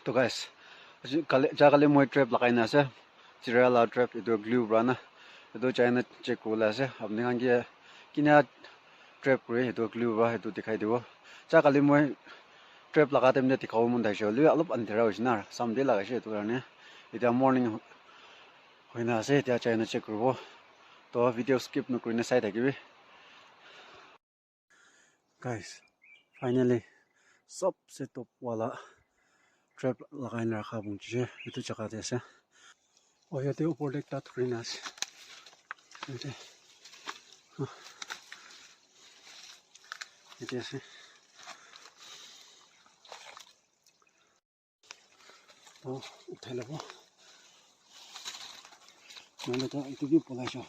तो guys kali moi trap lagai na ase Chirala trap itu glue brana itu China check kula ase apni khan ki kina trap kuri itu glue bra itu dikhai dibo kali moi trap laga temne dikhawo mun daisho li alop andhera hoisina samde lagaise itu karone eta morning hoina ase eta China check kurbo to video skip nokurina sai thakibi guys finally सबसे top wala trap lagai na rakha bunchi itu jaga de ase oh yate upor de ekta thurina ase ete ase to uthai labo nale to itu bi polai sho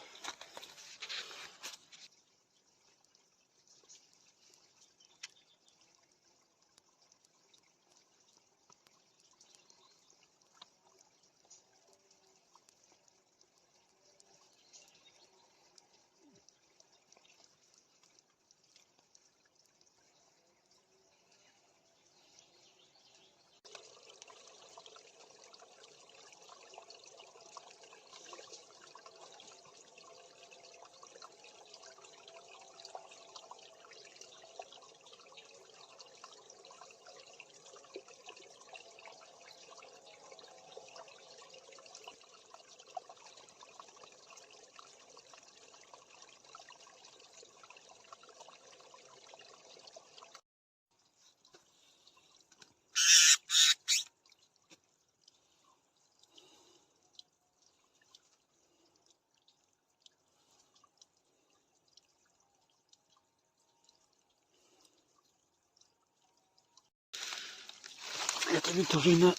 ete bi thurina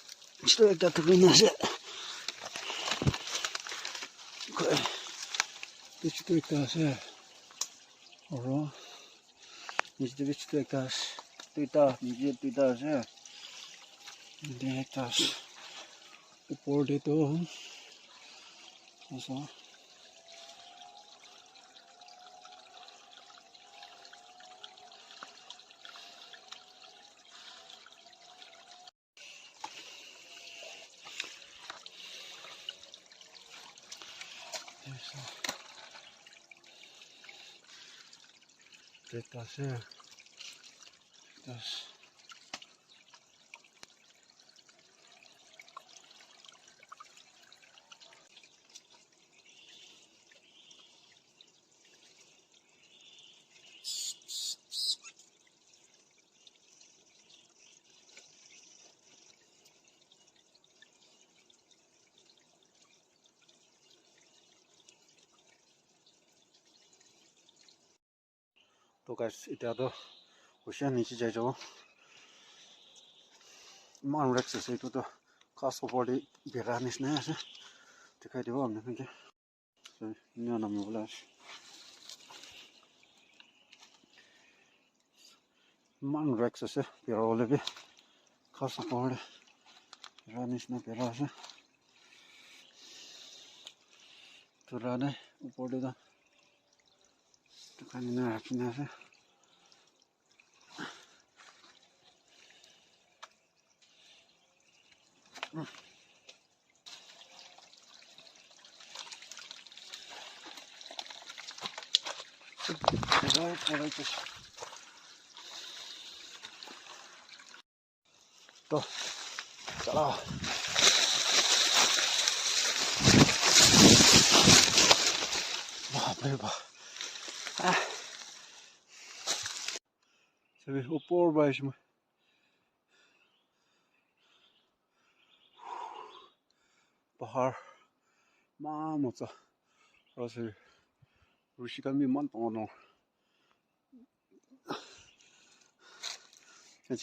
chito ekta thurina ase chito ekta ase oro niste bi chito ekta ase tuita ase de ekta ase upor de to asa Estas to guys eta to ocean niche jai jo man rex ase itu to khas body beranis na ase dikhai dibo amne ke nya nam bola man rex ase perole be khas body beranis na perase to rane upor de da to kanina rakina ase to chala baap re baap se upor baish mein pahar mamocha rase rushika mi man tono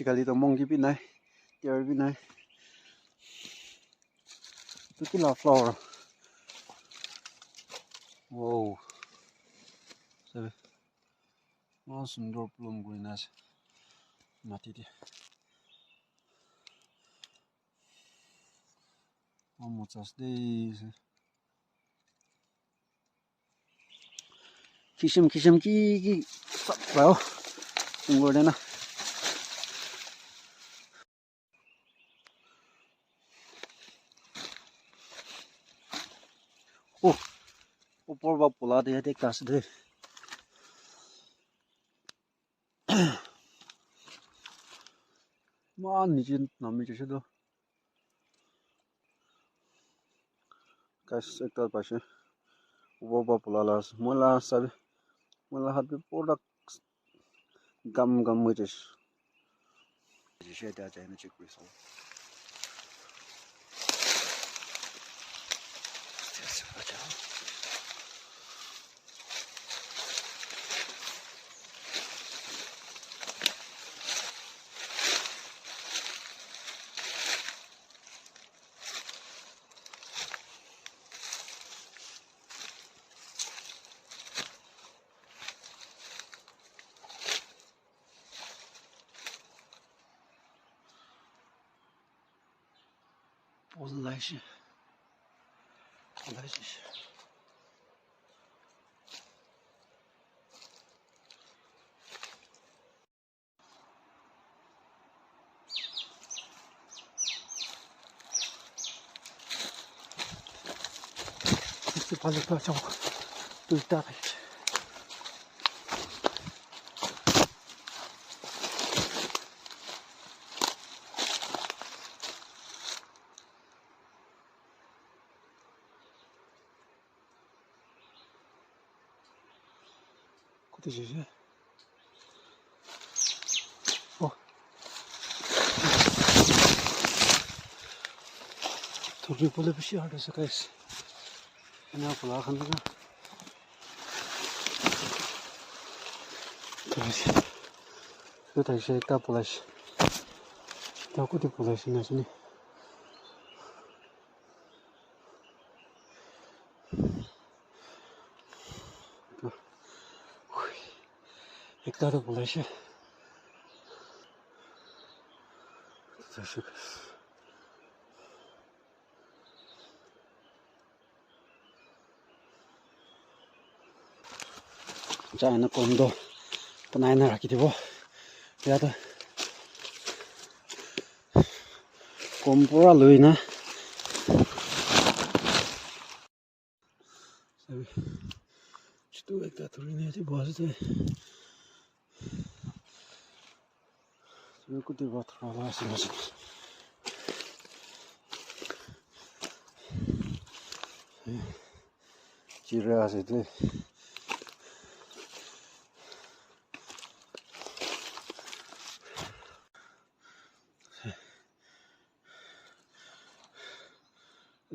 kali to mongi bi nai deer bi nai to la flower wow se ma sundor plum green as mati di mamochas de kishim ki sab lao ngor de na Oh, ऊपर बा पुला दे देख तास दे मान नीचे नामी जैसे तो कैसे एक तार पासे ऊपर बा पुला लास मला सब मला हाथ पे पूरा गम गम मुझे जैसे क्या चाहिए चेक कर सो我来是，我来是。这把你不要叫我，对大了一些。这是谁？哦，同志过来不需要的是开始，现在不拉很多。对不起，有台是打不来是，打过的不来是那是呢。एक तार बोला से जाना कौन दो बनाए ना रखी थी वो या तो कौन पूरा लुई ना सभी चुटू एक तार थोड़ी नहीं थी बहुत से Look at the water rising. Curiosity.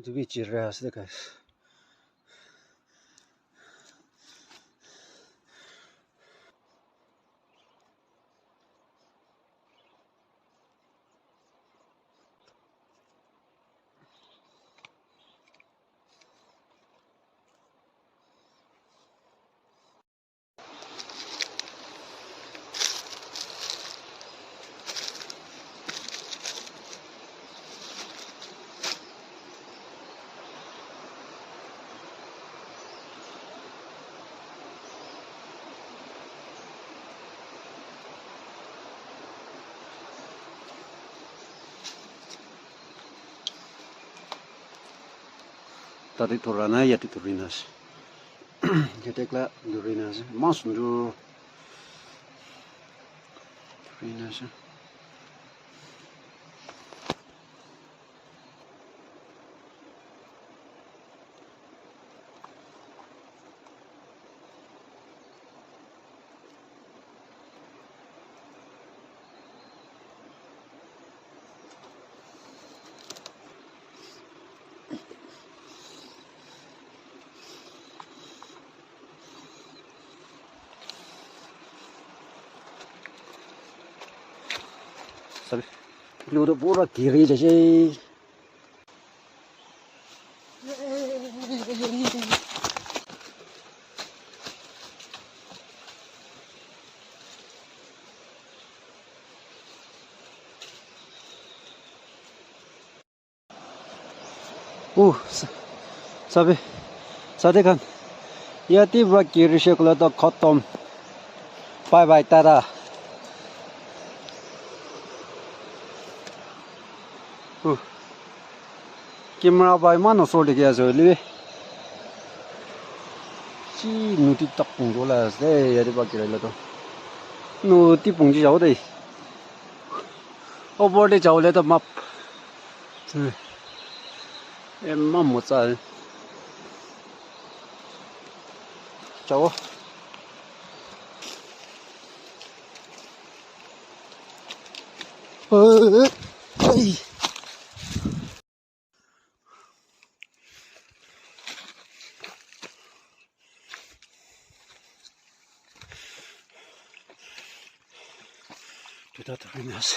To be curious, guys. Tadi turana ya titurinas. Ketekla durinas. Mas dur. Durinas. Sabi, ludo pura kiri aja. Sabi, sabi kan, ya tiba kiri sekolah tu khatam. Bye bye tada. Camera by mana sort gaya so live chi nu ti tak pung do la se ya de ba ki la to nu ti pung ji jaw dei over de jaw le to map em ma mo cha jaw ai tu ta ta nas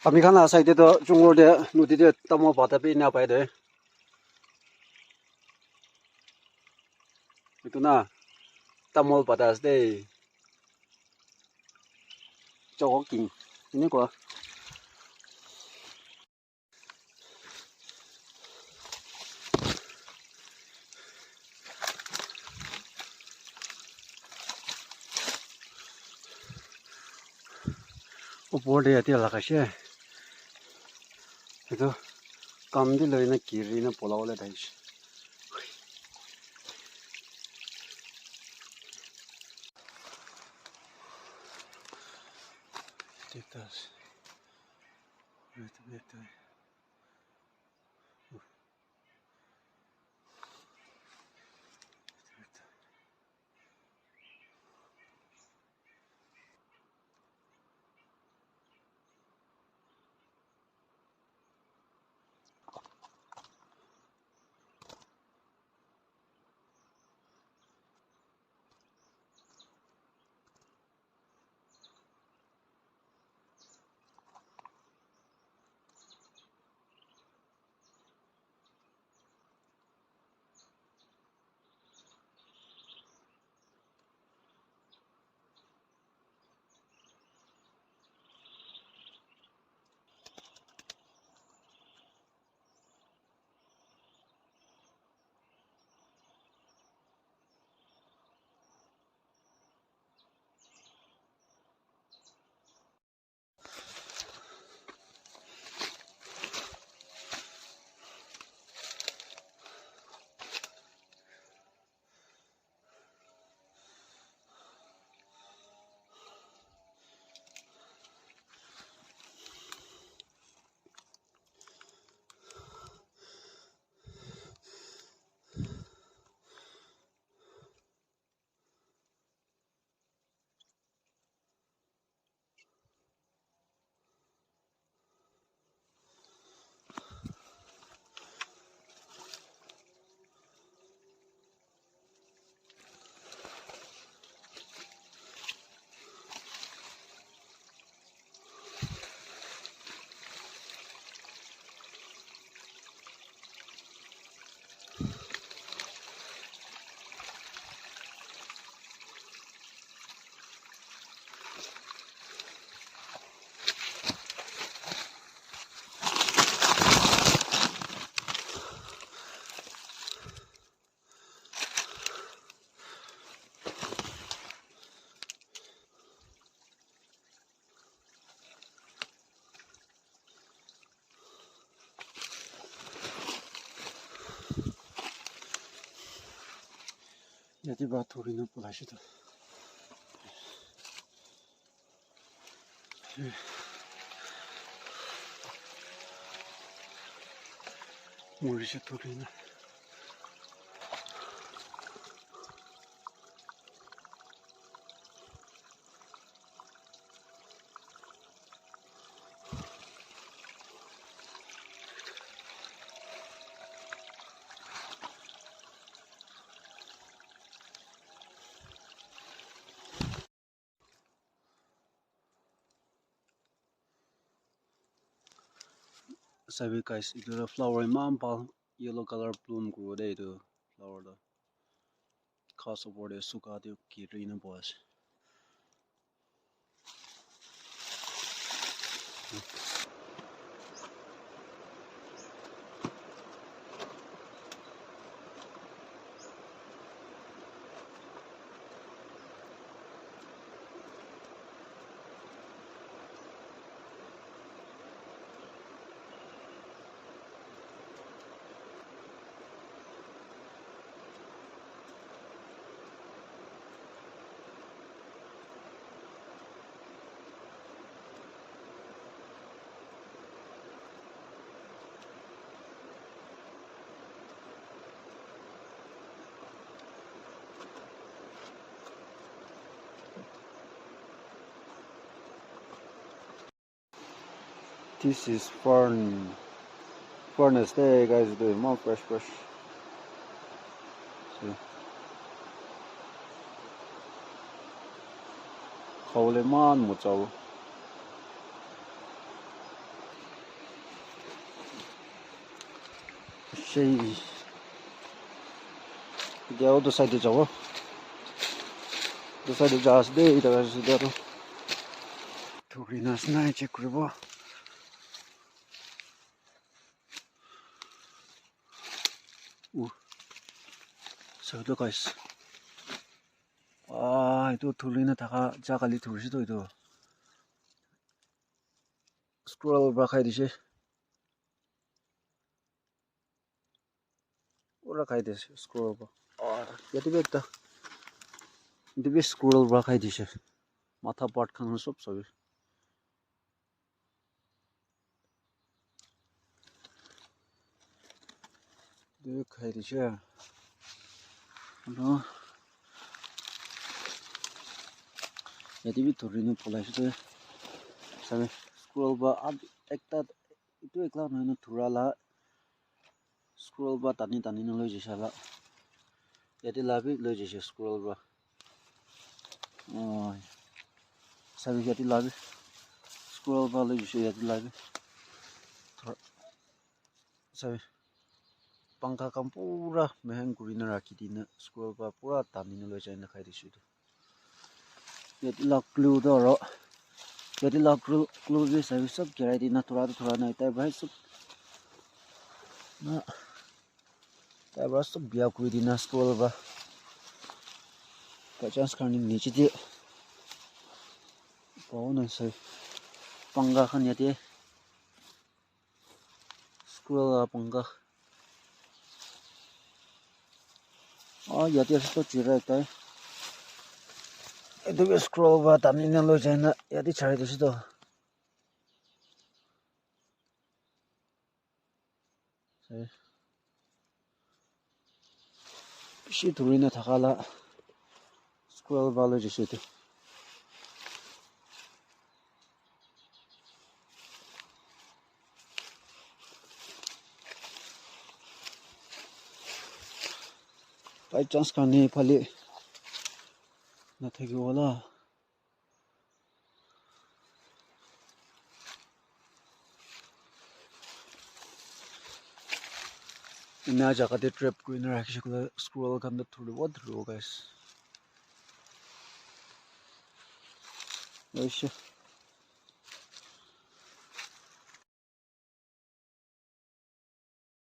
Kami kan la sai de to Jungor de nu ti de tamo ba ta pe na pai de itu na tamol patas de cho king ini ko upor de ti la ka she itu kam di loi na kiri na pola wala dai shi tiktas wait ya ti ba thori na pola shi to mori shi thori na sabi guys itu the flower imam pal yellow color bloom grow de itu flower da khas over de suka de kiri na boas This is furnace there, guys. The more fresh. See, khâu man một trâu. Say, the other side is over. The side is just there. It is there. Turinas na check ribo. So look guys. Itu Turina taka jakali tursi to itu. Scroll brakai dishe. Ora kai dis scroll ba. Yati bekta. Dibe scroll brakai dishe. Matha part khan sob sabi. Dibe kai dishe. No. Yati bi Turina polai shite. Sabi scroll ba ab ekta itu ekla na turala. Scroll ba tani no loi jisala. Yati labi loi jise scroll ba. Sabi yati labi. Scroll ba loi jise yati labi. Sabi पंखा का पूरा महंग कुरीना राखी दीना scroll पर पूरा तानी न लो जाए खाई दिशु तो यदि लॉक क्लू तो रो यदि लॉक क्लू भी सभी सब गिराई दीना थोड़ा नहीं तय भाई सब ना तय बस सब बिया कुरी दीना स्क्रोल पर पचास करनी नीचे दे बहुत नहीं सही पंखा खान यदि स्क्रोल पंखा यदि ऐसा तो चिरा है itu scroll ba tani na lo jaina yadi chari desu to sai shi turina thakala scroll ba lo jesu to by chance kani phali na thagi wala ina jaga de trap ko ina rakhi shikula scroll kan da thuru guys